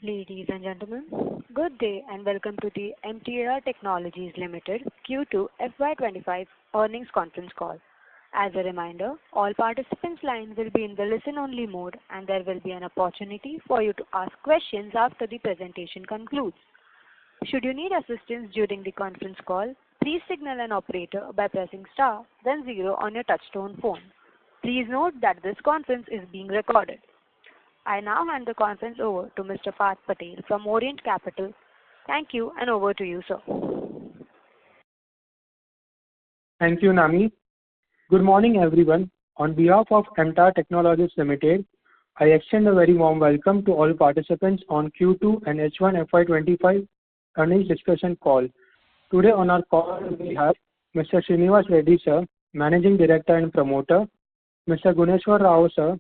Ladies and gentlemen, good day and welcome to the MTAR Technologies Limited Q2FY25 earnings conference call. As a reminder, all participants' lines will be in the listen-only mode and there will be an opportunity for you to ask questions after the presentation concludes. Should you need assistance during the conference call, please signal an operator by pressing star, then 0 on your touchtone phone. Please note that this conference is being recorded. I now hand the conference over to Mr. Parth Patel from Orient Capital. Thank you and over to you, sir. Thank you, Nami. Good morning, everyone. On behalf of MTAR Technologies Limited, I extend a very warm welcome to all participants on Q2 and H1 FY25 earnings discussion call. Today on our call, we have Mr. Srinivas Reddy, sir, Managing Director and Promoter, Mr. Guneshwar Rao, sir,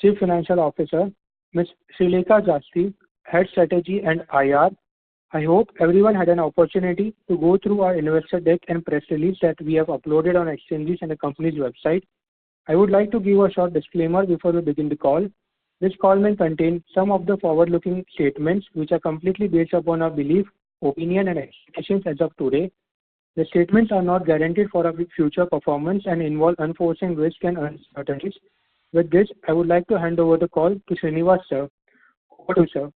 Chief Financial Officer, Ms. Srilekha Jasti, Head Strategy and IR. I hope everyone had an opportunity to go through our investor deck and press release that we have uploaded on exchanges and the company's website. I would like to give a short disclaimer before we begin the call. This call may contain some of the forward-looking statements which are completely based upon our belief, opinion and expectations as of today. The statements are not guaranteed for our future performance and involve unforeseen risks and uncertainties. With this, I would like to hand over the call to Srinivas, sir. Over to you, sir.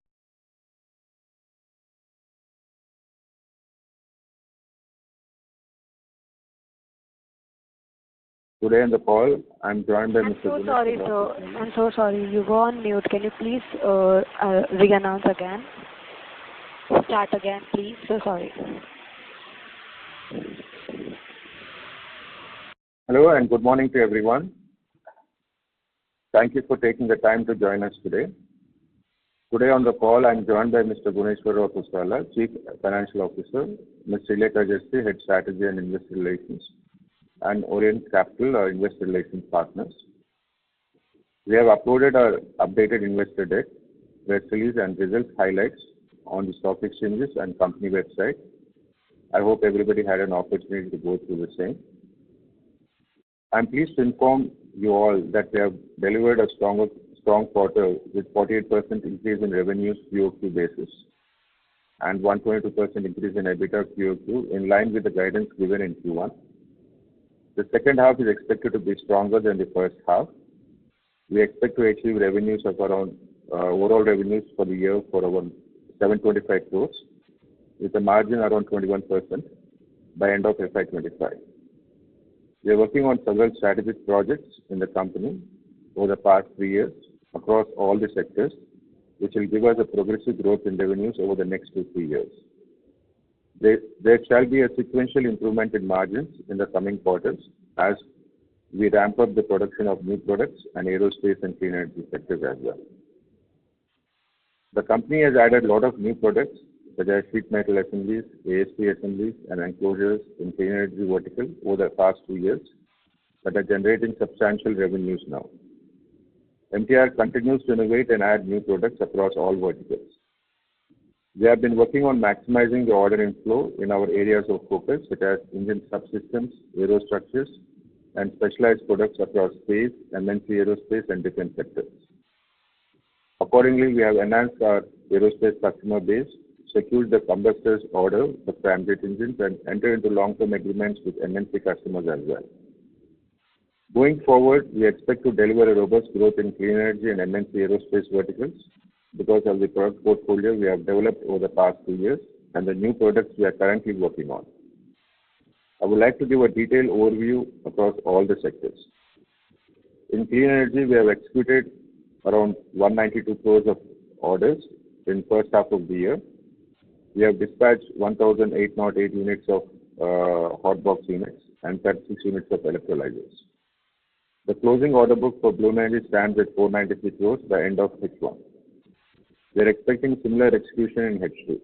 Today on the call, I'm joined by Mr. I'm so sorry, sir. I'm so sorry. You go on mute. Can you please re-announce again? Start again, please. So sorry. Hello and good morning to everyone. Thank you for taking the time to join us today. Today on the call, I'm joined by Mr. Guneshwar Rao, Chief Financial Officer, Ms. Srilekha Jasti, Head Strategy and Investor Relations, and Orient Capital, our Investor Relations partners. We have uploaded our updated investor deck, press release and results highlights on the stock exchanges and company website. I hope everybody had an opportunity to go through the same. I'm pleased to inform you all that we have delivered a strong quarter with 48% increase in revenues QOQ basis and 122% increase in EBITDA QOQ in line with the guidance given in Q1. The second half is expected to be stronger than the first half. We expect to achieve revenues of around overall revenues for the year for around 725 crores with a margin around 21% by end of FY25. We are working on several strategic projects in the company over the past 3 years across all the sectors, which will give us a progressive growth in revenues over the next 2-3 years. There shall be a sequential improvement in margins in the coming quarters as we ramp up the production of new products and aerospace and clean energy sectors as well. The company has added a lot of new products such as sheet metal assemblies, ASP assemblies and enclosures in clean energy vertical over the past 2 years that are generating substantial revenues now. MTAR continues to innovate and add new products across all verticals. We have been working on maximizing the order inflow in our areas of focus such as engine subsystems, aerostructures and specialized products across space, MNC aerospace and defense sectors. Accordingly, we have enhanced our aerospace customer base, secured the combustors order for scramjet engines and entered into long-term agreements with MNC customers as well. Going forward, we expect to deliver a robust growth in clean energy and MNC aerospace verticals because of the product portfolio we have developed over the past 2 years and the new products we are currently working on. I would like to give a detailed overview across all the sectors. In clean energy, we have executed around 192 crores of orders in first half of the year. We have dispatched 1,808 units of hot box units and 36 units of electrolyzers. The closing order book for Bloom Energy stands at 493 crores by end of H1. We are expecting similar execution in H2.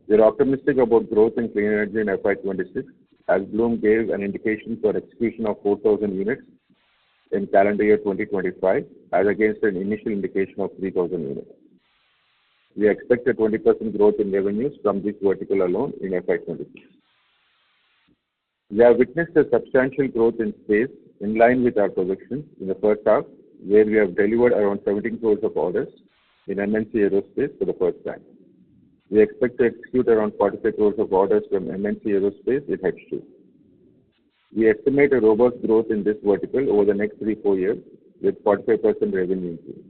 We are optimistic about growth in clean energy in FY26 as Bloom gave an indication for execution of 4,000 units in calendar year 2025 as against an initial indication of 3,000 units. We expect a 20% growth in revenues from this vertical alone in FY26. We have witnessed a substantial growth in space in line with our projections in the first half, where we have delivered around 17 crores of orders in MNC Aerospace for the first time. We expect to execute around 45 crores of orders from MNC Aerospace in H2. We estimate a robust growth in this vertical over the next 3-4 years with 45% revenue increase.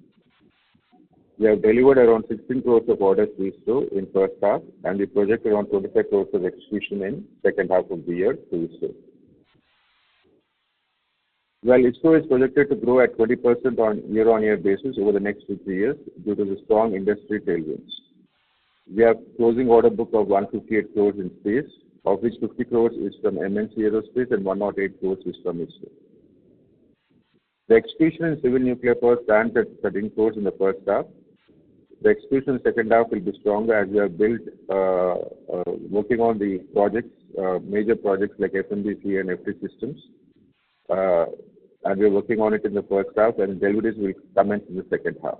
We have delivered around 16 crores of orders to ISRO in first half, and we project around 25 crores of execution in second half of the year to ISRO. While ISRO is projected to grow at 20% on year-on-year basis over the next 2-3 years due to the strong industry tailwinds. We have closing order book of 158 crores in space, of which 50 crores is from MNC Aerospace and 108 crores is from ISRO. The execution in civil nuclear power stands at 13 crores in the first half. The execution in the second half will be stronger as we have built, working on the projects, major projects like FMBC and FT systems. And we are working on it in the first half, and deliveries will commence in the second half.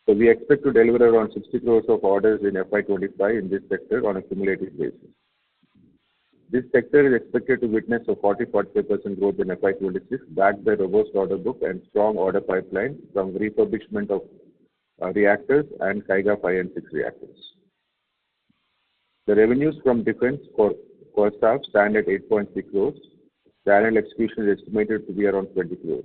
So we expect to deliver around 60 crores of orders in FY25 in this sector on a cumulative basis. This sector is expected to witness a 40-45% growth in FY26, backed by robust order book and strong order pipeline from refurbishment of reactors and Kaiga 5 and 6 reactors. The revenues from defense for first half stand at 8.6 crores. The annual execution is estimated to be around 20 crores.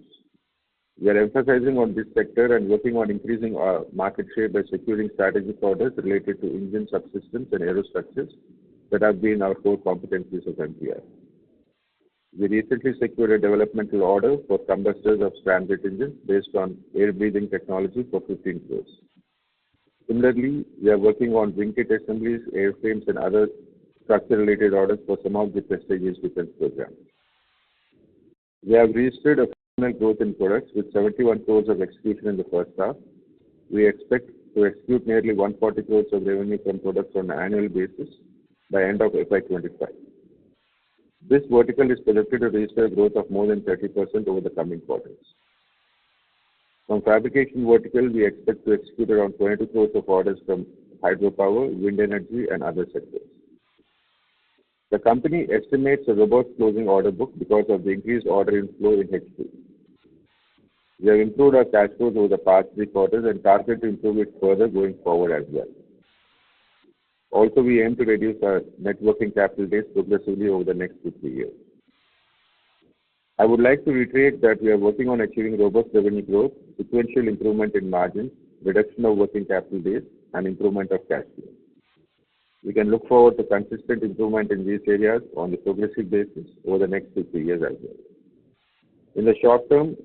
We are emphasizing on this sector and working on increasing our market share by securing strategic orders related to engine subsystems and aerostructures that have been our core competencies of MTAR. We recently secured a developmental order for combustors of scramjet engines based on air breathing technology for 15 crores. Similarly, we are working on wing kit assemblies, airframes, and other structure-related orders for some of the prestigious defense programs. We have registered a phenomenal growth in products with 71 crores of execution in the first half. We expect to execute nearly 140 crores of revenue from products on an annual basis by end of FY25. This vertical is projected to register a growth of more than 30% over the coming quarters. From fabrication vertical, we expect to execute around 22 crores of orders from hydropower, wind energy, and other sectors. The company estimates a robust closing order book because of the increased order inflow in H2. We have improved our cash flows over the past 3 quarters and target to improve it further going forward as well. Also, we aim to reduce our net working capital days progressively over the next 2-3 years. I would like to reiterate that we are working on achieving robust revenue growth, sequential improvement in margins, reduction of working capital days, and improvement of cash flow. We can look forward to consistent improvement in these areas on a progressive basis over the next 2-3 years as well. In the short term,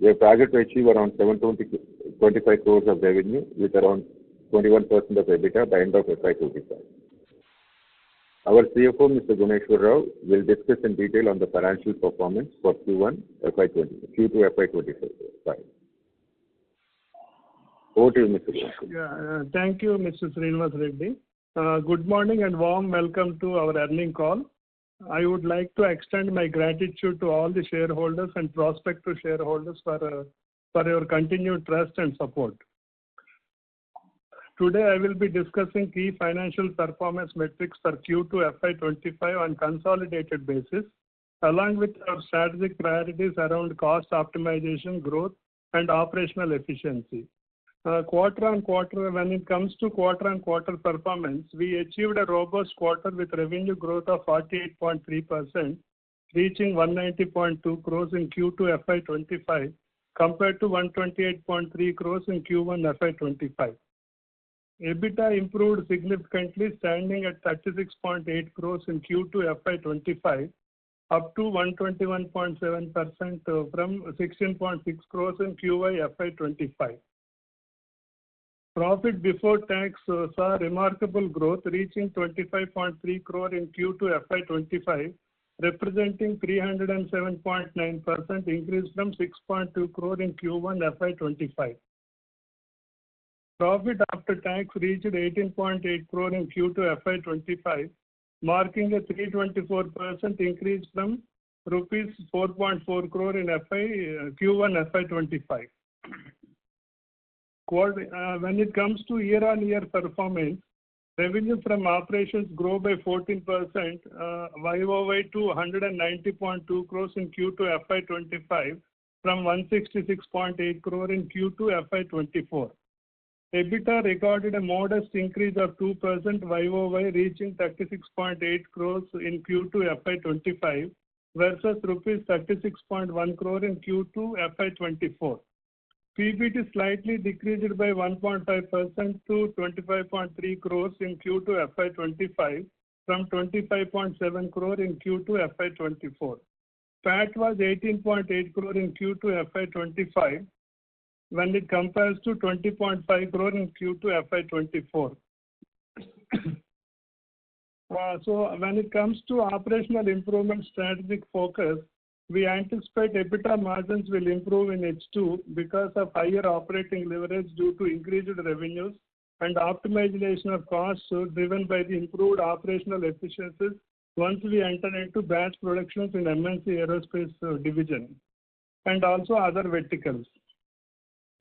we have targeted to achieve around 725 crores of revenue with around 21% of EBITDA by end of FY25. Our CFO, Mr. Guneshwar Rao, will discuss in detail on the financial performance for Q2FY25. Over to you, Mr. Guneshwar. Thank you, Mr. Srinivas Reddy. Good morning and warm welcome to our earnings call. I would like to extend my gratitude to all the shareholders and prospective shareholders for your continued trust and support. Today, I will be discussing key financial performance metrics for Q2 FY25 on consolidated basis, along with our strategic priorities around cost optimization, growth, and operational efficiency. Quarter on quarter, when it comes to quarter on quarter performance, we achieved a robust quarter with revenue growth of 48.3%, reaching 190.2 crores in Q2 FY25 compared to 128.3 crores in Q1 FY25. EBITDA improved significantly, standing at 36.8 crores in Q2 FY25, up to 121.7% from 16.6 crores in Q1 FY25. Profit before tax saw remarkable growth, reaching 25.3 crore in Q2 FY25, representing 307.9% increase from 6.2 crore in Q1 FY25. Profit after tax reached 18.8 crore in Q2 FY25, marking a 324% increase from rupees 4.4 crore in Q1 FY25. When it comes to year-on-year performance, revenue from operations grew by 14% YOY to 190.2 crores in Q2 FY25 from 166.8 crore in Q2 FY24. EBITDA recorded a modest increase of 2% YOY, reaching 36.8 crores in Q2 FY25 versus rupees 36.1 crore in Q2 FY24. PBT slightly decreased by 1.5% to 25.3 crores in Q2 FY25 from 25.7 crore in Q2 FY24. PAT was 18.8 crore in Q2 FY25 when it compares to 20.5 crore in Q2 FY24. So when it comes to operational improvement strategic focus, we anticipate EBITDA margins will improve in H2 because of higher operating leverage due to increased revenues and optimization of costs driven by the improved operational efficiencies once we enter into batch productions in MNC Aerospace division and also other verticals.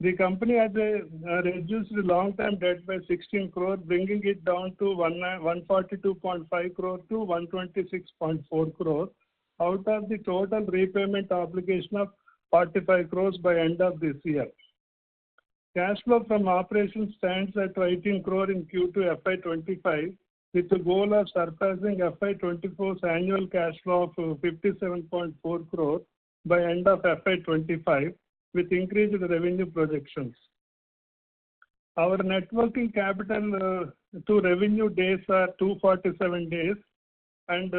The company has reduced long-term debt by 16 crore, bringing it down to 142.5 crore to 126.4 crore out of the total repayment obligation of 45 crores by end of this year. Cash flow from operations stands at 18 crore in Q2 FY25 with the goal of surpassing FY24's annual cash flow of 57.4 crore by end of FY25 with increased revenue projections. Our net working capital to revenue days are 247 days, and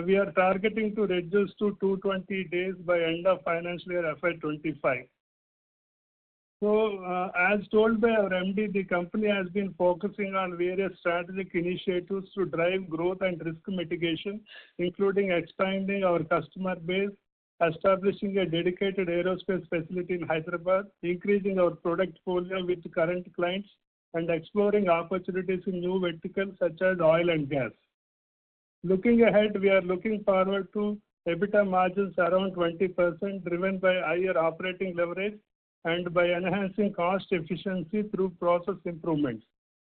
we are targeting to reduce to 220 days by end of financial year FY25. So, as told by our MD, the company has been focusing on various strategic initiatives to drive growth and risk mitigation, including expanding our customer base, establishing a dedicated aerospace facility in Hyderabad, increasing our product portfolio with current clients, and exploring opportunities in new verticals such as oil and gas. Looking ahead, we are looking forward to EBITDA margins around 20% driven by higher operating leverage and by enhancing cost efficiency through process improvements.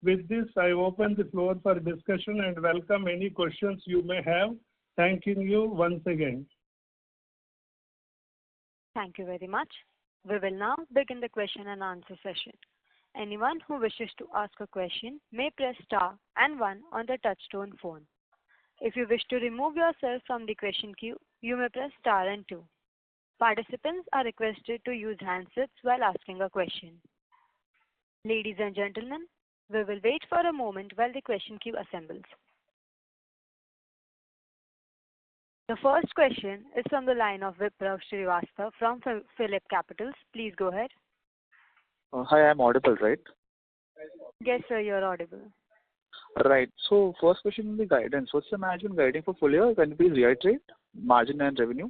With this, I open the floor for discussion and welcome any questions you may have. Thanking you once again. Thank you very much. We will now begin the question and answer session. Anyone who wishes to ask a question may press star and 1 on the touchtone phone. If you wish to remove yourself from the question queue, you may press star and 2. Participants are requested to use handsets while asking a question. Ladies and gentlemen, we will wait for a moment while the question queue assembles. The first question is from the line of Vipraw Srivastava from Phillip Capitals. Please go ahead. Hi, I'm audible, right? Yes, sir, you're audible. Right. So first question on the guidance. What's the management guiding for full year? Can you please reiterate margin and revenue?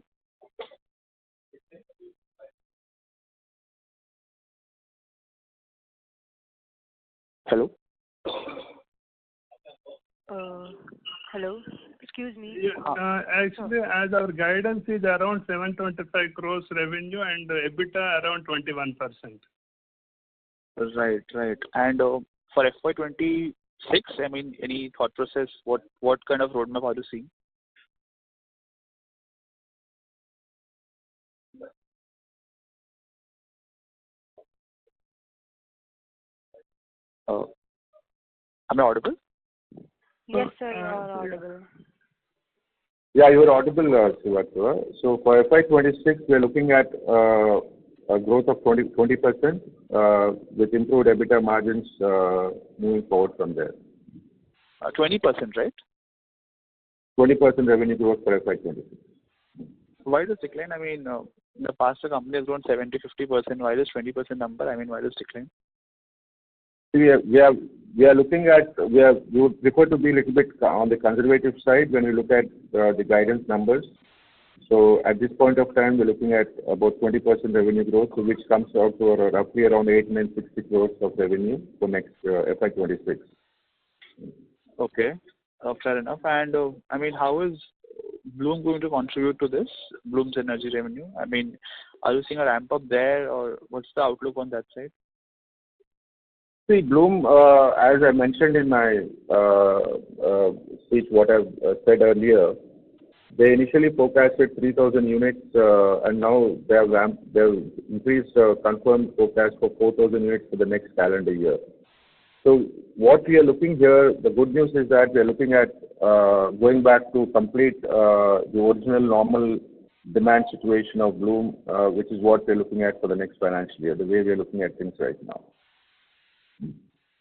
Hello? Hello? Excuse me. Yeah, actually, as our guidance is around 725 crores revenue and EBITDA around 21%. Right, right. And for FY26, I mean, any thought process? What kind of roadmap are you seeing? Am I audible? Yes, sir, you are audible. Yeah, you are audible, Srivastava. So for FY26, we are looking at a growth of 20% with improved EBITDA margins moving forward from there. 20%, right? 20% revenue growth for FY26. Why does decline? I mean, in the past, the company has grown 70-50%. Why does 20% number? I mean, why does decline? We are looking at, we would prefer to be a little bit on the conservative side when we look at the guidance numbers. So at this point of time, we're looking at about 20% revenue growth, so which comes out to roughly around 860 crores of revenue for next FY26. Okay, fair enough. And I mean, how is Bloom going to contribute to this, Bloom's energy revenue? I mean, are you seeing a ramp up there, or what's the outlook on that side? See, Bloom, as I mentioned in my speech, what I've said earlier, They initially forecasted 3,000 units, and now they've increased confirmed forecast for 4,000 units for the next calendar year. So what we are looking here, the good news is that we are looking at going back to complete the original normal demand situation of Bloom, which is what we're looking at for the next financial year, the way we are looking at things right now.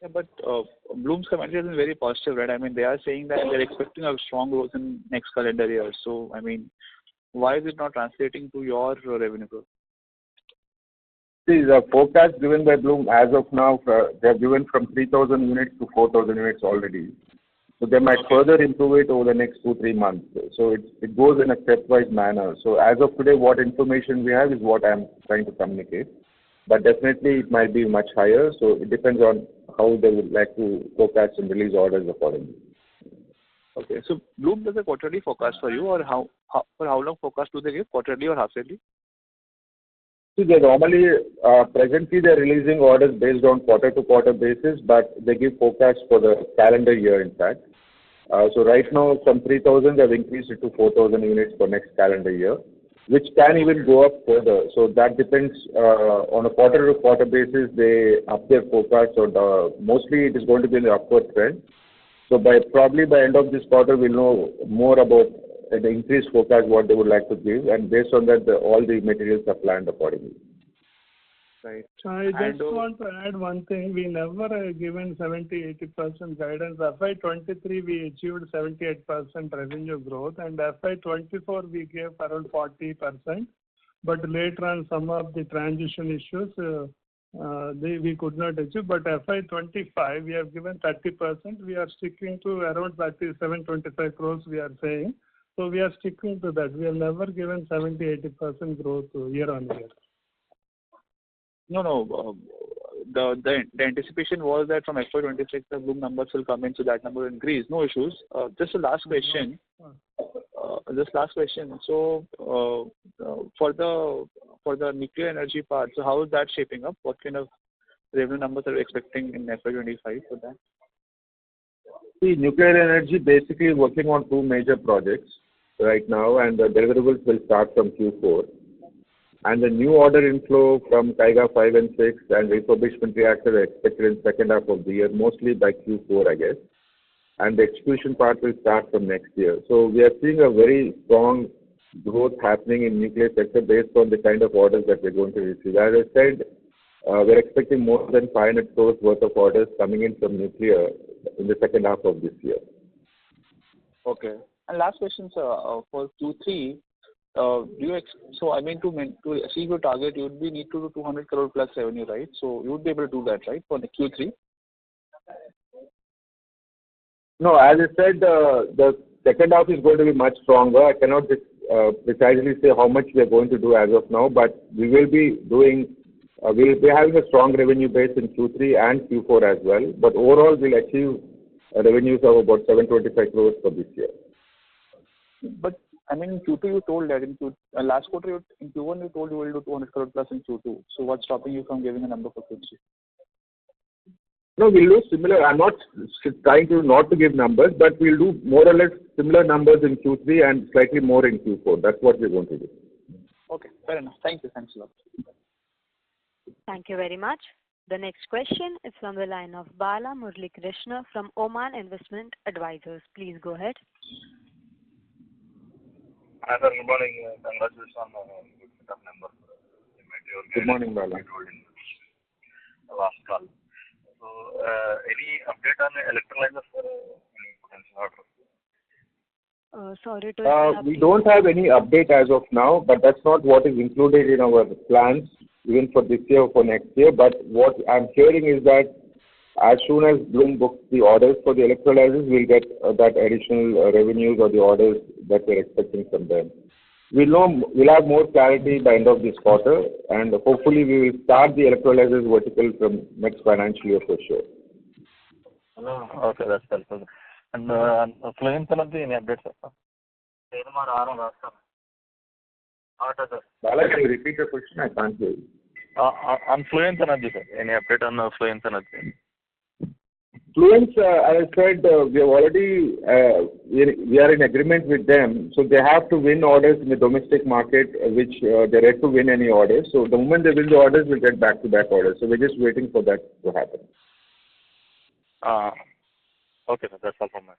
Yeah, but Bloom's commentary has been very positive, right? I mean, they are saying that they're expecting a strong growth in next calendar year. So, I mean, why is it not translating to your revenue growth? See, the forecast given by Bloom as of now, they have given from 3,000 units to 4,000 units already. So they might further improve it over the next 2-3 months. So it goes in a stepwise manner. So as of today, what information we have is what I'm trying to communicate. But definitely it might be much higher. So it depends on how they would like to forecast and release orders accordingly. Okay. So Bloom does a quarterly forecast for you, or for how long forecast do they give? Quarterly or half yearly? See, they normally, presently they're releasing orders based on quarter-to-quarter basis, but they give forecasts for the calendar year, in fact. So right now, from 3,000, they've increased it to 4,000 units for next calendar year, which can even go up further. So that depends on a quarter-to-quarter basis. They up their forecast, or mostly it is going to be in the upward trend. So probably by end of this quarter, we'll know more about the increased forecast, what they would like to give, and based on that, all the materials are planned accordingly. Right. I just want to add one thing. We never given 70-80% guidance. FY23 we achieved 78% revenue growth, and FY24 we gave around 40%. But later on, some of the transition issues we could not achieve. But FY25 we have given 30%. We are sticking to around 37-25 crores. We are saying. So we are sticking to that. We have never given 70-80% growth year on year. No. The anticipation was that from FY26 the Bloom numbers will come in, so that number will increase. No issues. Just a last question. So for the nuclear energy part, so how is that shaping up? What kind of revenue numbers are you expecting in FY25 for that? See, nuclear energy basically working on 2 major projects right now, and the deliverables will start from Q4. And the new order inflow from Kaiga 5 and 6 and refurbishment reactor are expected in second half of the year, mostly by Q4, I guess. And the execution part will start from next year. So we are seeing a very strong growth happening in nuclear sector based on the kind of orders that we're going to receive. As I said, we're expecting more than 500 crores worth of orders coming in from nuclear in the second half of this year. Okay. And last question, sir, for Q3, so I mean to achieve your target, you would need to do 200 crore plus revenue, right? So you would be able to do that, right, for the Q3? No, as I said, the second half is going to be much stronger. I cannot just precisely say how much we are going to do as of now, but we will be doing. We'll be having a strong revenue base in Q3 and Q4 as well. But overall, we'll achieve revenues of about 725 crores for this year. But I mean, in Q2 you told that in last quarter, in Q1 you told you will do 200 crore plus in Q2. So what's stopping you from giving a number for Q3? No, we'll do similar. I'm not trying to not to give numbers, but we'll do more or less similar numbers in Q3 and slightly more in Q4. That's what we're going to do. Okay, fair enough. Thank you. Thanks a lot. Thank you very much. The next question is from the line of Bala Murali Krishna from Oman Investment Advisors. Please go ahead. Hi, sir. Good morning. Congratulations on good set of numbers. Good morning, Bala. Last call. So, any update on electrolyzers for any potential order? Sorry to interrupt. We don't have any update as of now, but that's not what is included in our plans, even for this year or for next year. But what I'm hearing is that as soon as Bloom books the orders for the electrolyzers, we'll get that additional revenues or the orders that we're expecting from them. We'll have more clarity by end of this quarter, and hopefully we will start the electrolyzers vertical from next financial year for sure. Okay, that's helpful. And Fluence Energy, any updates, sir? Bala, can you repeat your question? I can't hear you. On Fluence Energy, sir. Any update on Fluence Energy? Fluence, as I said, we have already, we are in agreement with them, so they have to win orders in the domestic market, which they're yet to win any orders. So the moment they win the orders, we'll get back-to-back orders. So we're just waiting for that to happen. Okay, sir. That's all from me.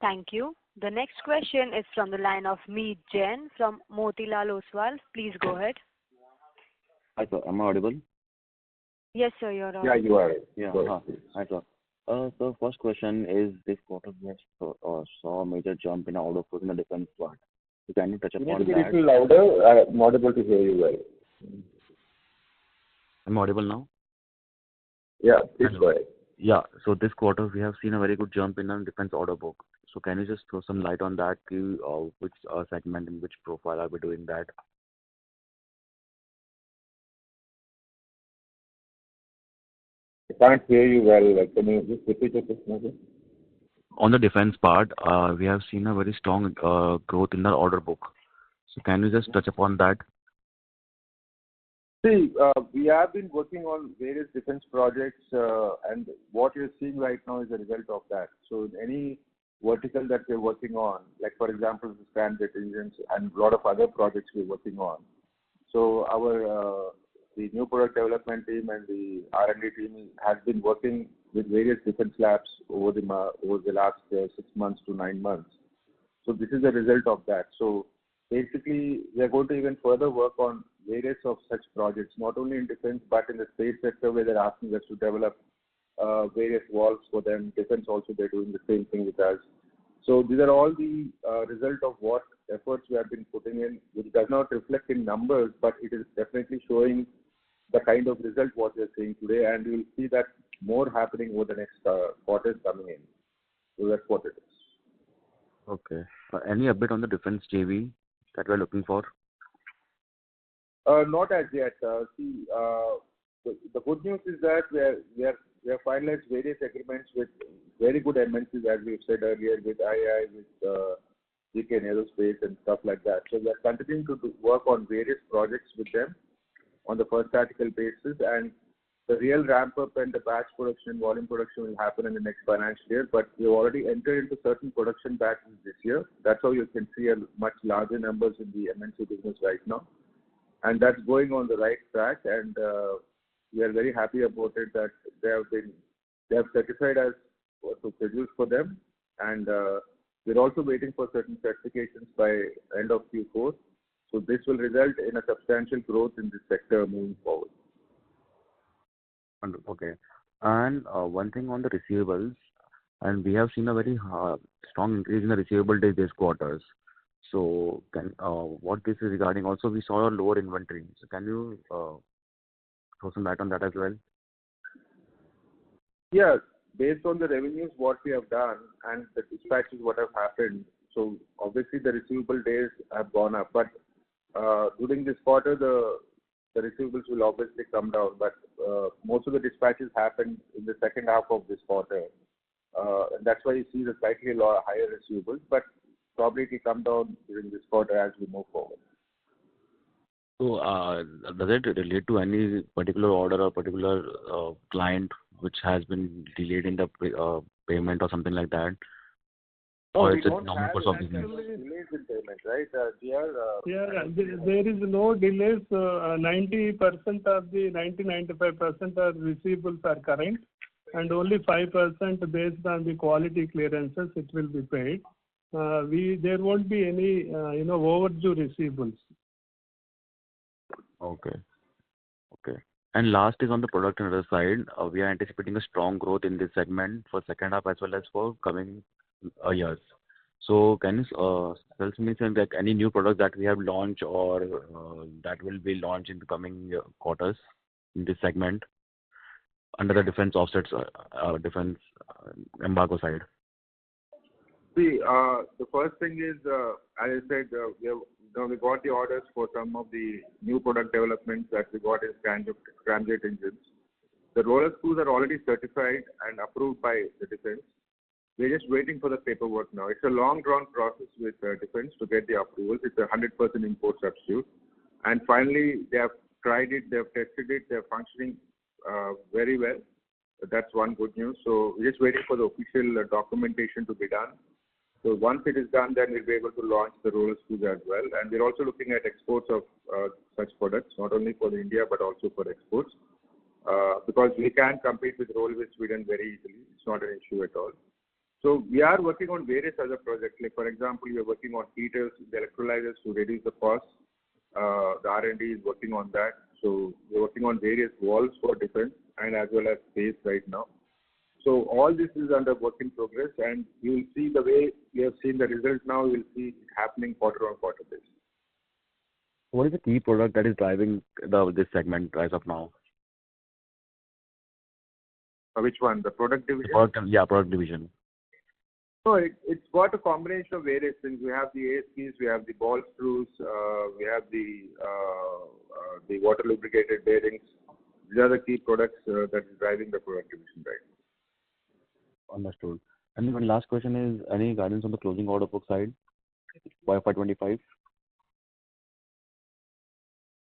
Thank you. The next question is from the line of Meet Jain from Motilal Oswal. Please go ahead. Hi, sir. Am I audible? Yes, sir, you're on. Yeah, you are. Yeah. Go ahead, please. Hi, sir. So first question is, this quarter we have saw a major jump in order book in the defense part. So can you touch You need upon to be a that? little louder. I'm not able to hear you well. Am I audible now? Yeah, please Hello. go ahead. Yeah. So this quarter we have seen a very good jump in the defense order book. So can you just throw some light on that? Which segment and which profile are we doing that? I can't hear you well. Can you just repeat your question again? On the defense part, we have seen a very strong growth in the order book. So can you just touch upon that? See, we have been working on various defense projects, and what you're seeing right now is a result of that. So any vertical that we're working on, like for example, the scramjet engines and a lot of other projects we're working on. So our the new product development team and the R&D team has been working with various defense labs over the last 6 months to 9 months. So this is a result of that. So basically, we are going to even further work on various of such projects, not only in defense but in the space sector, where they're asking us to develop various valves for them. Defense also, they're doing the same thing with us. So these are all the result of what efforts we have been putting in, which does not reflect in numbers, but it is definitely showing the kind of result what we are seeing today, and you will see that more happening over the next quarters coming in. So that's what it is. Okay. Any update on the defense JV that we're looking for? Not as yet. See, the good news is that we have finalized various agreements with very good MNCs, as we've said earlier, with II, with GK Aerospace and stuff like that. So we are continuing to work on various projects with them on the first article basis, and the real ramp up and the batch production, volume production will happen in the next financial year. But we have already entered into certain production batches this year. That's how you can see a much larger numbers in the MNC business right now, and that's going on the right track. And we are very happy about it that they have certified us to produce for them, and we're also waiting for certain certifications by end of Q4. So this will result in a substantial growth in this sector moving forward. Okay. And one thing on the receivables, and we have seen a very strong increase in the receivable days this quarters. So what this is regarding? Also, we saw a lower inventory. So can you throw some light on that as well? Yes, based on the revenues what we have done and the dispatches what have happened, so obviously the receivable days have gone up. But during this quarter, the receivables will obviously come down. But most of the dispatches happened in the second half of this quarter, and that's why you see the slightly higher receivables. But probably it will come down during this quarter as we move forward. So does it relate to any particular order or particular client which has been delayed in the payment or something like that? Or it's a normal course of business? Delays in payment, right? There is no delays. 90% of the 90-95% of receivables are current, and only 5% based on the quality clearances it will be paid. There won't be any overdue receivables. Okay. Okay. And last is on the product and other side. We are anticipating a strong growth in this segment for second half as well as for coming years. So can you tell me something like any new product that we have launched or that will be launched in the coming quarters in this segment under the defense offsets, defense embargo side? See, the first thing is, as I said, we got the orders for some of the new product developments that we got in scramjet engines. The roller screws are already certified and approved by the defense. We're just waiting for the paperwork now. It's a long drawn process with defense to get the approvals. It's a 100% import substitute. And finally, they have tried it, they have tested it, they're functioning very well. That's one good news. So we're just waiting for the official documentation to be done. So once it is done, then we'll be able to launch the roller screws as well. And we're also looking at exports of such products, not only for India, but also for exports. Because we can compete with roll with Sweden very easily. It's not an issue at all. So we are working on various other projects. Like for example, we are working on heaters, the electrolyzers to reduce the cost. The R&D is working on that. So we're working on various valves for defense and as well as space right now. So all this is under work in progress, and you will see the way we have seen the result now. You will see it happening quarter on quarter basis. What is the key product that is driving this segment as of now? Which one? The product division? Product division. No, it's got a combination of various things. We have the ASPs, we have the ball screws, we have the water lubricated bearings. These are the key products that is driving the product division right now. Understood. And one last question is, any guidance on the closing order book side for FY25?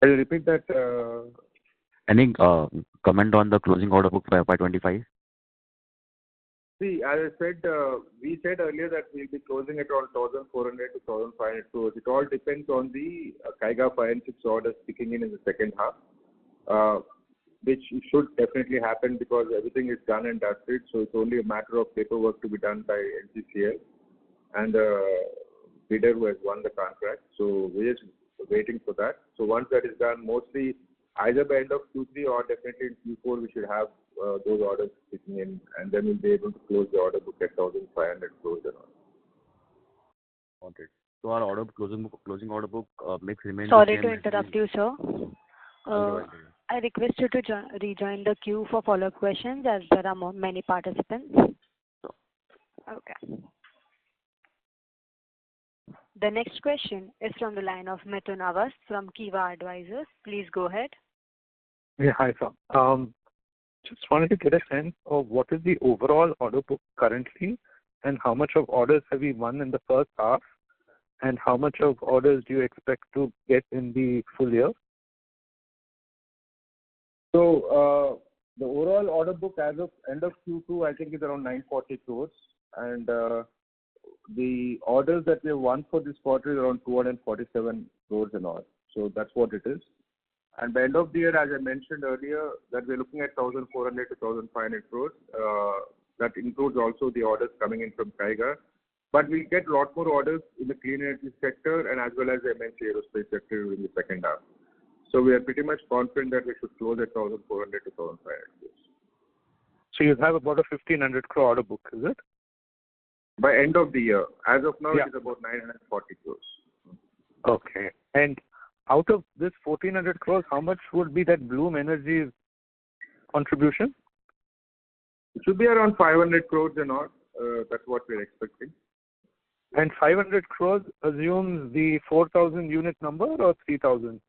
Can you repeat that? Any comment on the closing order book for FY25? See, as I said, we said earlier that we'll be closing it around 1,400 to 1,500 crores. It all depends on the Kaiga 5 and 6 orders kicking in the second half, which should definitely happen because everything is done and dusted. So it's only a matter of paperwork to be done by NCCL and the bidder who has won the contract. So we're just waiting for that. So once that is done, mostly either by end of Q3 or definitely in Q4, we should have those orders kicking in, and then we'll be able to close the order book at 1,500 crores and all. Got it. So our closing order book mix remains. Sorry to interrupt you, sir. I request you to rejoin the queue for follow-up questions as there are many participants. Okay. The next question is from the line of Mithun Avas from Kiva Advisors. Please go ahead. Yeah, hi, sir. Just wanted to get a sense of what is the overall order book currently and how much of orders have we won in the first half and how much of orders do you expect to get in the full year? So the overall order book as of end of Q2, I think is around 940 crores. And the orders that we have won for this quarter is around 247 crores and all. So that's what it is. And by end of the year, as I mentioned earlier, that we're looking at 1,400 to 1,500 crores. That includes also the orders coming in from Kaiga. But we get a lot more orders in the clean energy sector and as well as the MNC aerospace sector in the second half. So we are pretty much confident that we should close at 1,400 to 1,500 crores. So you have about a 1,500 crore order book, is it? By end of the year. As of now, it is about 940 crores. Okay. And out of this 1,400 crores, how much would be that Bloom Energy's contribution? It should be around 500 crores and all. That's what we're expecting. And 500 crores assumes the 4,000 unit number or 3,000?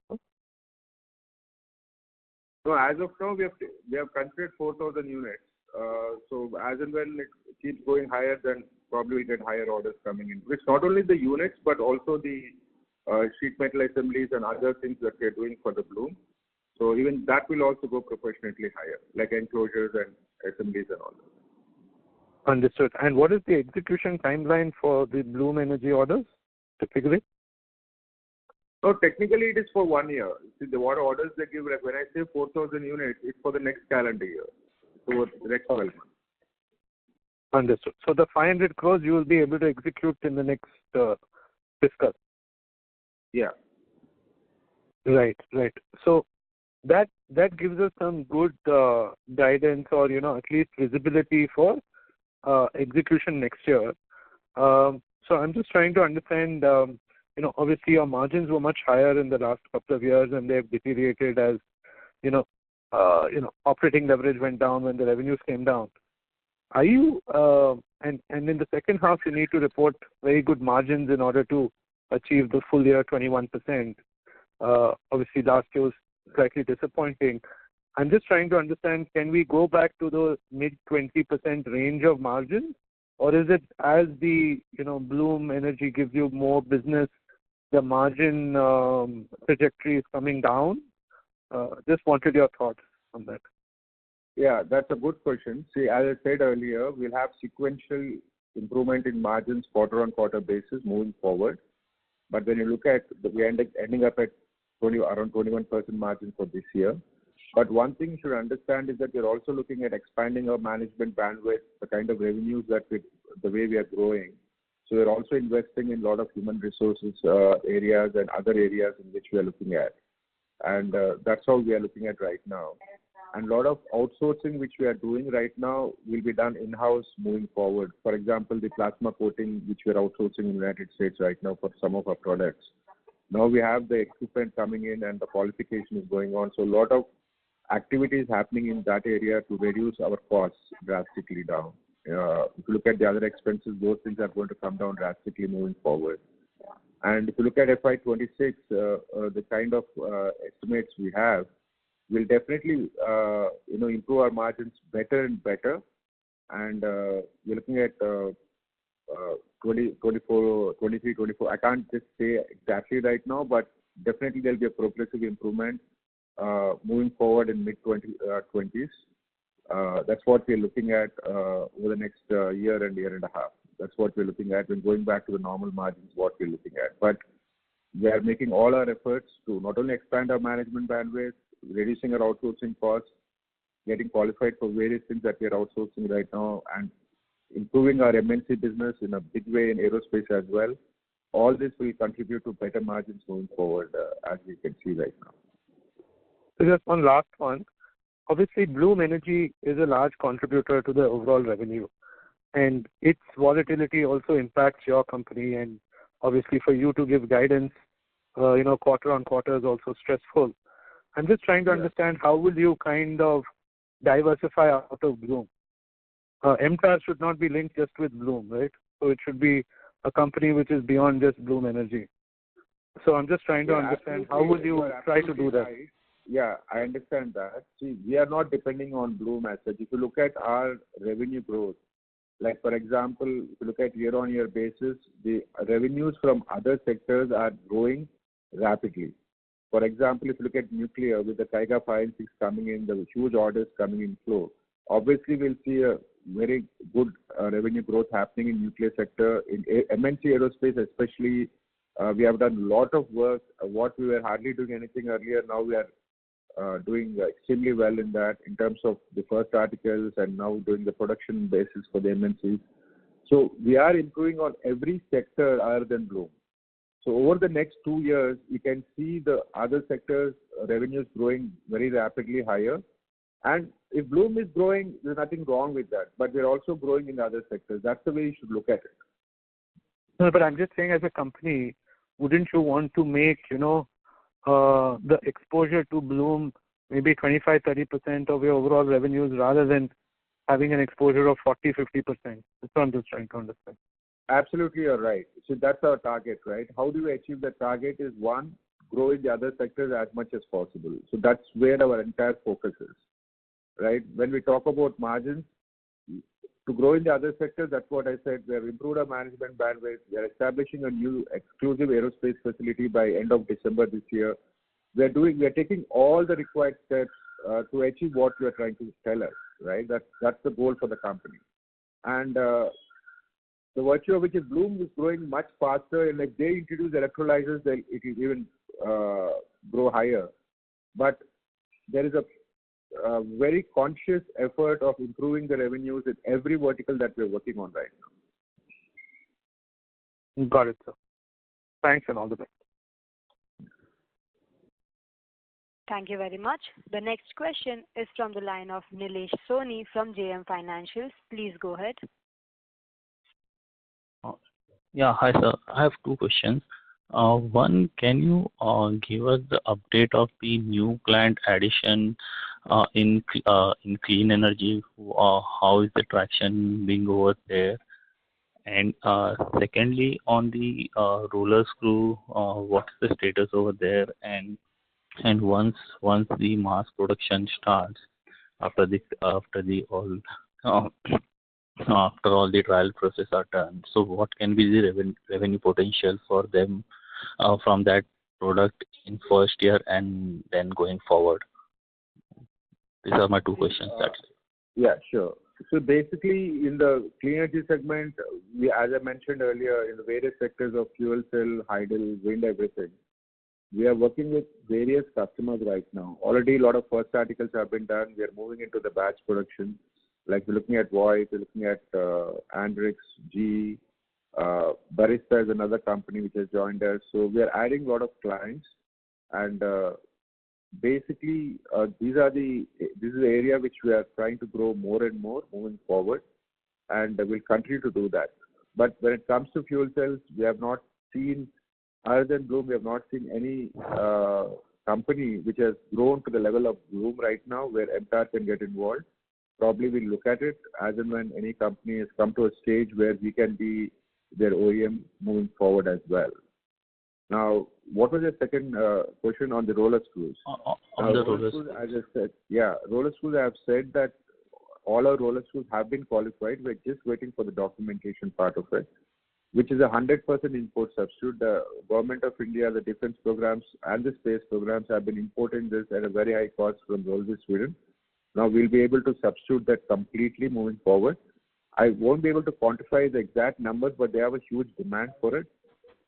So as of now, we have considered 4,000 units. So as and when it keeps going higher, then probably we'll get higher orders coming in. It's not only the units, but also the sheet metal assemblies and other things that we're doing for the Bloom. So even that will also go proportionately higher, like enclosures and assemblies and all that. Understood. And what is the execution timeline for the Bloom Energy orders, typically? So technically it is for 1 year. See, the what orders they give, like when I say 4,000 units, it's for the next calendar year. So the next 12 months. Understood. So the 500 crores you will be able to execute in the next fiscal. Yeah. Right. So that gives us some good guidance or, at least visibility for execution next year. So I'm just trying to understand, obviously your margins were much higher in the last couple of years and they've deteriorated as, operating leverage went down when the revenues came down. Are you, and in the second half, you need to report very good margins in order to achieve the full year 21%. Obviously, last year was slightly disappointing. I'm just trying to understand, can we go back to the mid-20% range of margins? Or is it as the, Bloom Energy gives you more business, the margin trajectory is coming down? Just wanted your thoughts on that. Yeah, that's a good question. See, as I said earlier, we'll have sequential improvement in margins quarter-on-quarter basis moving forward. But when you look at, we ending up at around 21% margin for this year. But one thing you should understand is that we're also looking at expanding our management bandwidth, the kind of revenues the way we are growing. So we're also investing in a lot of human resources areas and other areas in which we are looking at. And that's how we are looking at right now. And a lot of outsourcing which we are doing right now will be done in-house moving forward. For example, the plasma coating which we are outsourcing in the United States right now for some of our products. Now we have the equipment coming in and the qualification is going on. So a lot of activities happening in that area to reduce our costs drastically down. If you look at the other expenses, those things are going to come down drastically moving forward. And if you look at FY26, the kind of estimates we have will definitely improve our margins better and better. And we're looking at 24, 23, 24. I can't just say exactly right now, but definitely there'll be a progressive improvement moving forward in mid-20s. That's what we're looking at over the next year and a half. That's what we're looking at when going back to the normal margins, what we're looking at. But we are making all our efforts to not only expand our management bandwidth, reducing our outsourcing costs, getting qualified for various things that we are outsourcing right now, and improving our MNC business in a big way in aerospace as well. All this will contribute to better margins moving forward, as we can see right now. So just one last one. Obviously, Bloom Energy is a large contributor to the overall revenue, and its volatility also impacts your company. And obviously, for you to give guidance, quarter on quarter is also stressful. I'm just trying to understand how will you kind of diversify out of Bloom? MTAR should not be linked just with Bloom, right? So it should be a company which is beyond just Bloom Energy. So I'm just trying to understand how will you try to do that? Right. Yeah, I understand that. See, we are not depending on Bloom as such. If you look at our revenue growth, like for example, if you look at year-on-year basis, the revenues from other sectors are growing rapidly. For example, if you look at nuclear with the Kaiga 5 and 6 coming in, the huge orders coming in flow, obviously we'll see a very good revenue growth happening in nuclear sector. In MNC aerospace especially, we have done a lot of work. What we were hardly doing anything earlier, now we are doing extremely well in that in terms of the first articles and now doing the production basis for the MNCs. So we are improving on every sector other than Bloom. So over the next 2 years, you can see the other sectors' revenues growing very rapidly higher. And if Bloom is growing, there's nothing wrong with that. But we're also growing in other sectors. That's the way you should look at it. No, but I'm just saying as a company, wouldn't you want to make, the exposure to Bloom maybe 25-30% of your overall revenues rather than having an exposure of 40-50%? That's what I'm just trying to understand. Absolutely, you're right. So that's our target, right? How do we achieve that target is one, grow in the other sectors as much as possible. So that's where our entire focus is, right? When we talk about margins, to grow in the other sectors, that's what I said. We have improved our management bandwidth. We are establishing a new exclusive aerospace facility by end of December this year. We are taking all the required steps to achieve what we are trying to tell us, right? That's the goal for the company. And the virtue of which is Bloom is growing much faster, and if they introduce electrolyzers, then it will even grow higher. But there is a very conscious effort of improving the revenues in every vertical that we're working on right now. Got it, sir. Thanks and all the best. Thank you very much. The next question is from the line of Nilesh Soni from JM Financials. Please go ahead. Yeah, hi sir. I have two questions. One, can you give us the update of the new client addition in clean energy? How is the traction being over there? And secondly, on the roller screw, what's the status over there? And once the mass production starts, after all the trial process are done, so what can be the revenue potential for them from that product in first year and then going forward? These are my two questions. That's it. Yeah, sure. So basically, in the clean energy segment, we, as I mentioned earlier, in the various sectors of fuel cell, hydel, wind, everything, we are working with various customers right now. Already, a lot of first articles have been done. We are moving into the batch production. Like we're looking at Voice, we're looking at Andrix, GE, Barista is another company which has joined us. So we are adding a lot of clients, and basically this is the area which we are trying to grow more and more moving forward, and we'll continue to do that. But when it comes to fuel cells, we have not seen, other than Bloom, we have not seen any company which has grown to the level of Bloom right now where MTAR can get involved. Probably we'll look at it as and when any company has come to a stage where we can be their OEM moving forward as well. Now, what was your second question on the roller screws? On the roller screws, as I said, yeah, roller screws, I have said that all our roller screws have been qualified. We're just waiting for the documentation part of it, which is 100% import substitute. The government of India, the defense programs and the space programs have been importing this at a very high cost from Rolls, Sweden. Now we'll be able to substitute that completely moving forward. I won't be able to quantify the exact numbers, but they have a huge demand for it.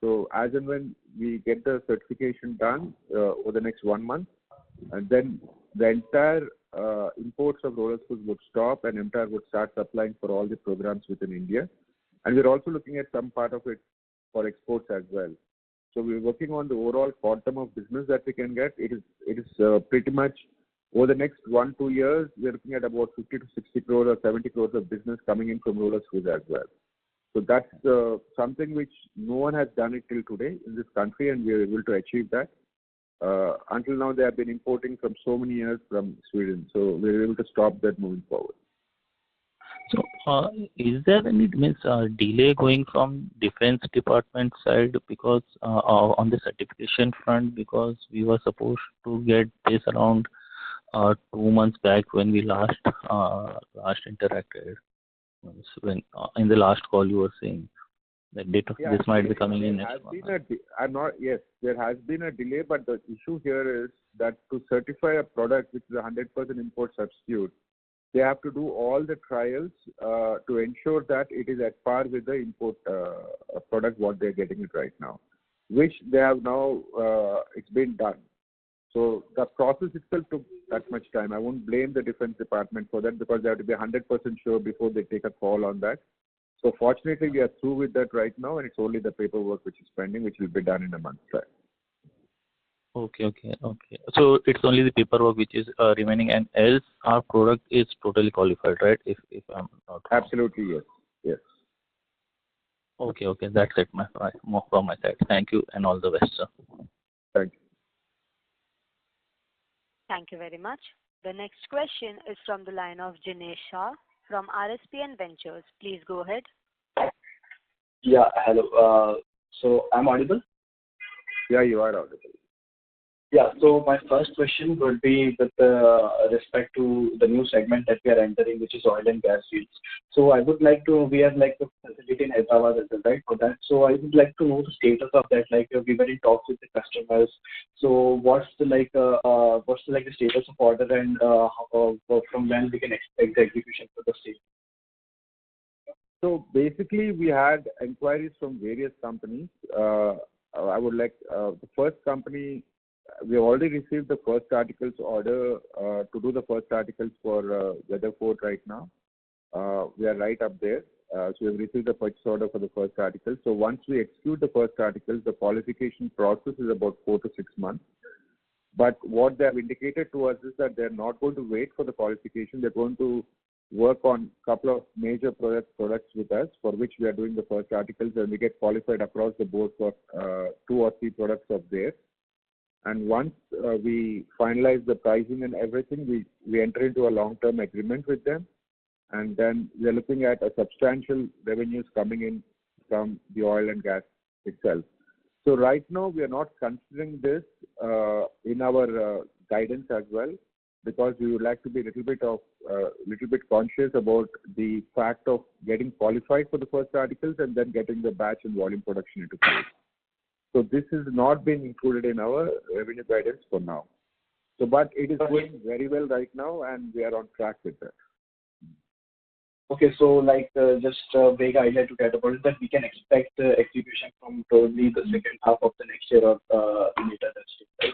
So as and when we get the certification done over the next 1 month, and then the entire imports of roller screws would stop, and MTAR would start supplying for all the programs within India. And we're also looking at some part of it for exports as well. So we're working on the overall quantum of business that we can get. It is pretty much over the next 1-2 years, we're looking at about 50 to 60 crores or 70 crores of business coming in from roller screws as well. So that's something which no one has done it till today in this country, and we are able to achieve that. Until now, they have been importing from so many years from Sweden, so we're able to stop that moving forward. So, is there any delay going from defense department side because on the certification front, because we were supposed to get this around 2 months back when we last interacted? When in the last call you were saying that this might be coming in next month. Yes, there has been a delay, but the issue here is that to certify a product which is 100% import substitute, they have to do all the trials to ensure that it is at par with the import product what they're getting it right now, which they have now, it's been done. So the process itself took that much time. I won't blame the Defense Department for that because they have to be 100% sure before they take a call on that. So fortunately, we are through with that right now, and it's only the paperwork which is pending, which will be done in a month's time. Okay. So it's only the paperwork which is remaining, and else our product is totally qualified, right? If I'm not wrong. Absolutely, yes. Okay. That's it from my side. Thank you, and all the best, sir. Thank you. Thank you very much. The next question is from the line of Jinesh Shah from RSPN Ventures. Please go ahead. Yeah, hello. So I'm audible? Yeah, you are audible. Yeah, so my first question would be with respect to the new segment that we are entering, which is oil and gas fields. So I would like to, we have like the facility in Hyderabad, right, for that. So I would like to know the status of that. Like we were in talks with the customers. So what's the status of order, and from when we can expect the execution for the state? So basically, we had inquiries from various companies. I would like the first company. We have already received the first articles order to do the first articles for Weatherford right now. We are right up there. So we have received the purchase order for the first article. So once we execute the first articles, the qualification process is about 4 to 6 months. But what they have indicated to us is that they're not going to wait for the qualification. They're going to work on a couple of major products with us, for which we are doing the first articles, and we get qualified across the board for 2 or 3 products of theirs. And once we finalize the pricing and everything, we enter into a long-term agreement with them. And then we are looking at a substantial revenues coming in from the oil and gas itself. So right now, we are not considering this in our guidance as well, because we would like to be a little bit conscious about the fact of getting qualified for the first articles and then getting the batch and volume production into place. So this has not been included in our revenue guidance for now. So, but it is going very well right now, and we are on track with that. Okay, so like just a vague idea to get about it that we can expect execution from probably the second half of the next year or later next year, right?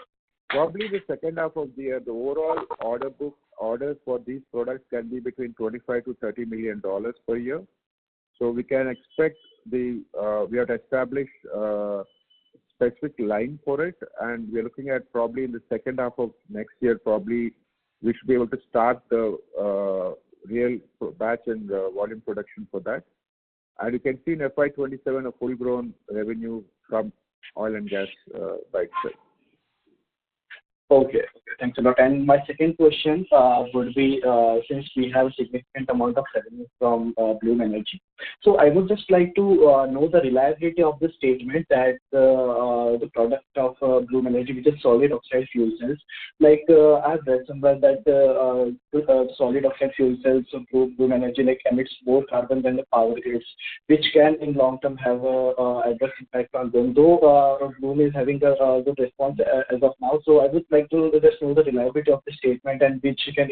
Probably the second half of the year, the overall orders for these products can be between $25 to $30 million per year. So we can expect we have to establish a specific line for it, and we are looking at probably in the second half of next year, probably we should be able to start the real batch and volume production for that. And you can see in FY27 a full-grown revenue from oil and gas by itself. Okay, thanks a lot. And my second question would be, since we have a significant amount of revenue from Bloom Energy, so I would just like to know the reliability of the statement that the product of Bloom Energy, which is solid oxide fuel cells, like I've read somewhere that solid oxide fuel cells of Bloom Energy like emits more carbon than the power grids, which can in long term have a adverse impact on them. Though Bloom is having a good response as of now, so I would like to just know the reliability of the statement and which can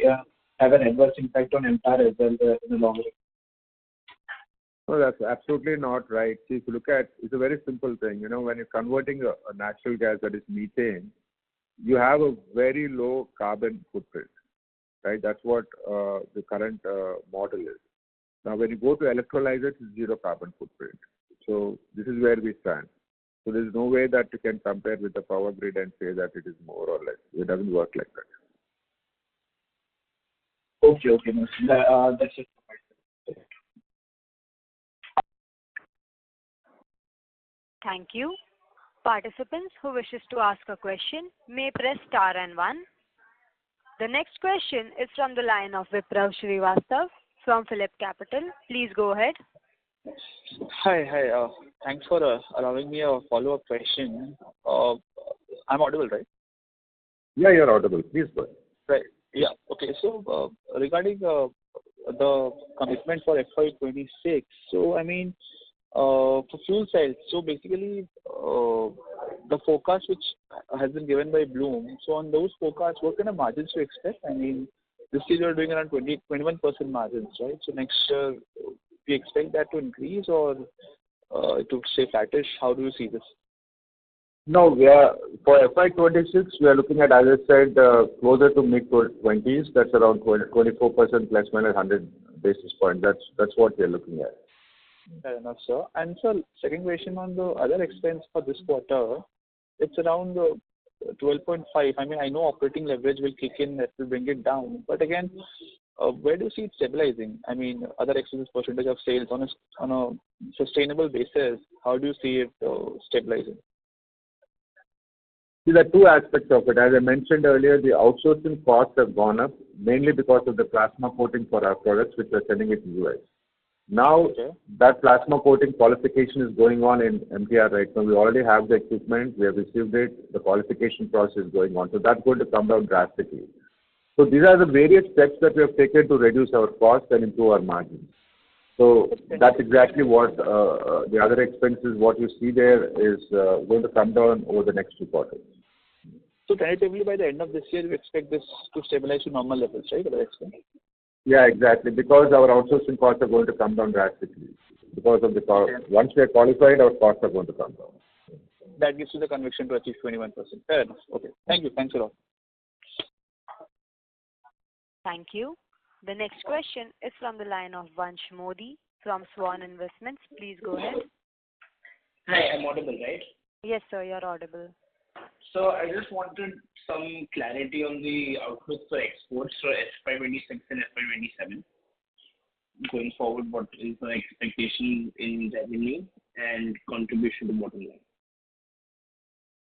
have an adverse impact on MTAR as well in the long run. No, that's absolutely not right. See, if you look at, it's a very simple thing. When you're converting a natural gas, that is methane, you have a very low carbon footprint, right? That's what the current model is. Now, when you go to electrolyzers, it's zero carbon footprint. So this is where we stand. So there's no way that you can compare with the power grid and say that it is more or less. It doesn't work like that. Okay. That's it. Thank you. Participants who wishes to ask a question may press star and 1. The next question is from the line of Viprav Srivastava from Phillip Capital. Please go ahead. Hi. Thanks for allowing me a follow-up question. I'm audible, right? Yeah, you're audible. Please go ahead. Right. Yeah. Okay. So regarding the commitment for FY26, so I mean, for fuel cells, so basically the forecast which has been given by Bloom, so on those forecasts, what kind of margins to expect? I mean, this year you're doing around 21% margins, right? So next year, we expect that to increase or to stay flattish? How do you see this? No, for FY26, we are looking at, as I said, closer to mid-20s. That's around 24% plus minus 100 basis points. That's what we are looking at. Fair enough, sir. And sir, second question on the other expense for this quarter, it's around 12.5. I mean, I know operating leverage will kick in, that will bring it down. But again, where do you see it stabilizing? I mean, other expenses percentage of sales on a sustainable basis, how do you see it stabilizing? See, there are two aspects of it. As I mentioned earlier, the outsourcing costs have gone up, mainly because of the plasma coating for our products, which we're sending it to the US. Now, that plasma coating qualification is going on in MTAR right now. We already have the equipment. We have received it. The qualification process is going on. So that's going to come down drastically. So these are the various steps that we have taken to reduce our costs and improve our margins. So that's exactly what the other expenses, what you see there is going to come down over the next 2 quarters. So tentatively by the end of this year, we expect this to stabilize to normal levels, right? Other expense? Yeah, exactly. Because our outsourcing costs are going to come down drastically. Because of the cost. Once we are qualified, our costs are going to come down. That gives you the conviction to achieve 21%. Fair enough. Okay. Thank you. Thanks a lot. Thank you. The next question is from the line of Vansh Modi from Swan Investments. Please go ahead. Hi, I'm audible, right? Yes, sir, you're audible. So I just wanted some clarity on the outlook for exports for FY26 and FY27. Going forward, what is the expectation in revenue and contribution to bottom line?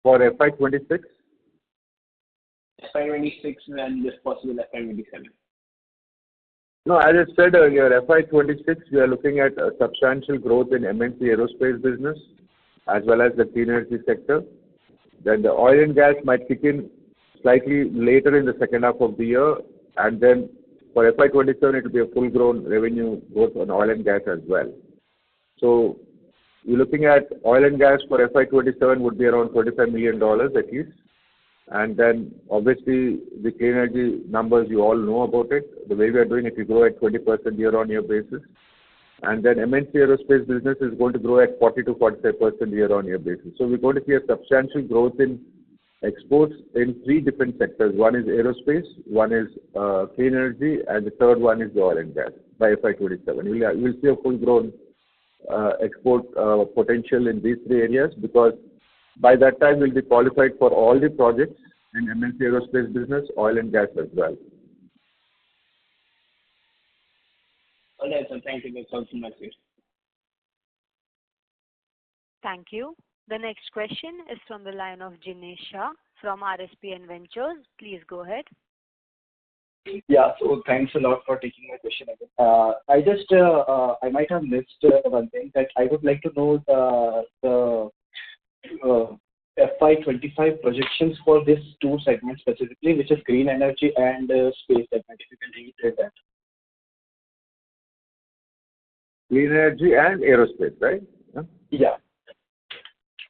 For FY26? FY26 and if possible FY27. No, as I said earlier, FY26, we are looking at a substantial growth in MNC aerospace business as well as the clean energy sector. Then the oil and gas might kick in slightly later in the second half of the year. And then for FY27, it will be a full-grown revenue both on oil and gas as well. So we're looking at oil and gas for FY27 would be around $25 million at least. And then obviously the clean energy numbers, you all know about it. The way we are doing it, we grow at 20% year-on-year basis. And then MNC aerospace business is going to grow at 40 to 45% year-on-year basis. So we're going to see a substantial growth in exports in three different sectors. One is aerospace, one is clean energy, and the third one is the oil and gas by FY27. We'll see a full-grown export potential in these three areas, because by that time we'll be qualified for all the projects in MNC aerospace business, oil and gas as well. All right, sir. Thank you. That's all from my side. Thank you. The next question is from the line of Jinesh Shah from RSPN Ventures. Please go ahead. Yeah. So thanks a lot for taking my question again. I might have missed one thing, that I would like to know the FY25 projections for these two segments specifically, which is green energy and space segment. If you can reiterate that. Clean energy and aerospace, right? Yeah.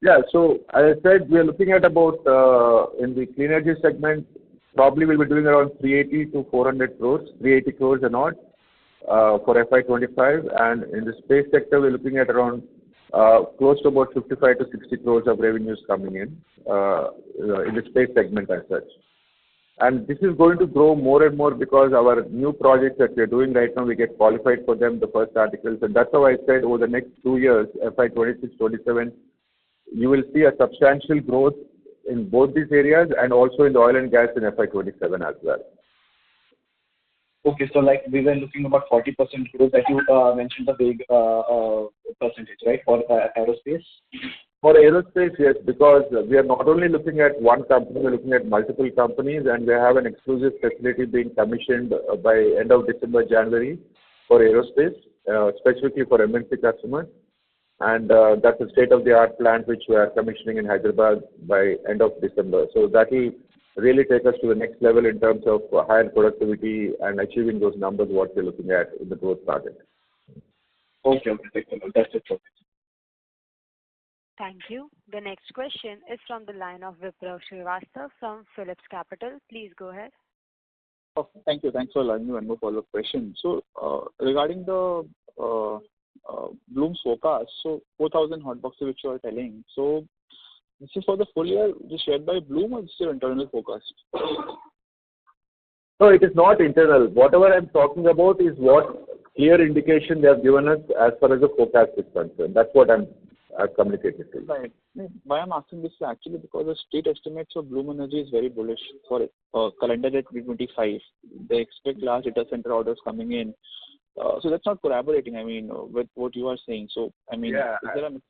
Yeah. So as I said, we are looking at about in the clean energy segment, probably we'll be doing around 380 to 400 crores, 380 crores and odd for FY25. And in the space sector, we're looking at around close to about 55 to 60 crores of revenues coming in the space segment as such. And this is going to grow more and more because our new projects that we're doing right now, we get qualified for them, the first articles. And that's how I said over the next 2 years, FY26, 27, you will see a substantial growth in both these areas and also in the oil and gas in FY27 as well. Okay, so like we were looking about 40% growth that you mentioned, the big percentage, right, for aerospace? For aerospace, yes, because we are not only looking at one company, we're looking at multiple companies, and we have an exclusive facility being commissioned by end of December, January for aerospace, specifically for MNC customers. And that's a state-of-the-art plant which we are commissioning in Hyderabad by end of December. So that will really take us to the next level in terms of higher productivity and achieving those numbers what we're looking at in the growth target. Okay, that's it. Thank you. The next question is from the line of Vipraw Srivastava from Phillips Capital. Please go ahead. Oh, thank you. Thanks for allowing me one more follow-up question. So regarding the Bloom's forecast, so 4,000 hot boxes which you are telling, so this is for the full year, just shared by Bloom, or is your internal forecast? No, it is not internal. Whatever I'm talking about is what clear indication they have given us as far as the forecast is concerned. That's what I've communicated to you. Right. Why I'm asking this is actually because the state estimates of Bloom Energy is very bullish for calendar year 2025. They expect large data center orders coming in. So that's not collaborating, I mean, with what you are saying. So, I mean, yeah.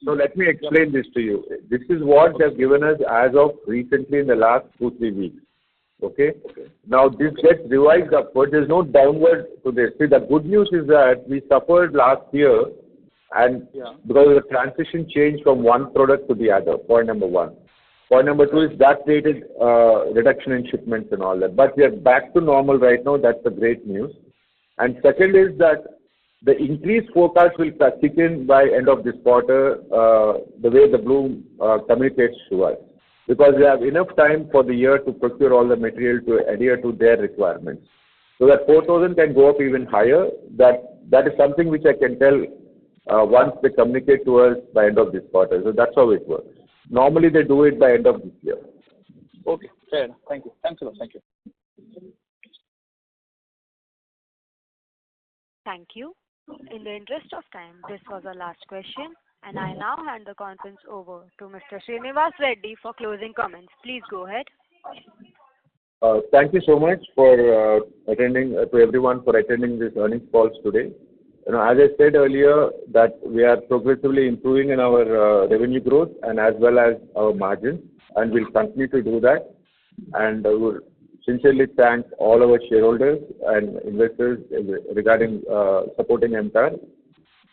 So let me explain this to you. This is what they've given us as of recently in the last 2-3 weeks. Okay? Now, this gets revised upward. There's no downward to this. See, the good news is that we suffered last year and because of the transition change from one product to the other, point number one. Point number two is that created reduction in shipments and all that. But we are back to normal right now. That's the great news. And second is that the increased forecast will kick in by end of this quarter, the way the Bloom communicates to us. Because they have enough time for the year to procure all the material to adhere to their requirements. So that 4,000 can go up even higher. That is something which I can tell once they communicate to us by end of this quarter. So that's how it works. Normally they do it by end of this year. Okay, fair enough. Thank you. Thanks a lot. Thank you. Thank you. In the interest of time, this was our last question, and I now hand the conference over to Mr. Srinivas Reddy for closing comments. Please go ahead. Thank you so much for attending, to everyone for attending this earnings calls today. You know, as I said earlier, that we are progressively improving in our revenue growth and as well as our margins, and we'll continue to do that. And we'll sincerely thank all our shareholders and investors regarding supporting MTAR.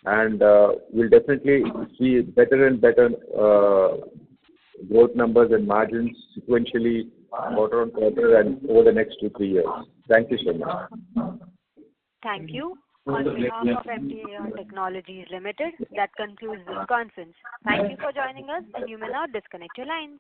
And we'll definitely see better and better growth numbers and margins sequentially quarter on quarter and over the next 2-3 years. Thank you so much. Thank you. On behalf of MTAR Technologies Limited, that concludes this conference. Thank you for joining us, and you may now disconnect your lines.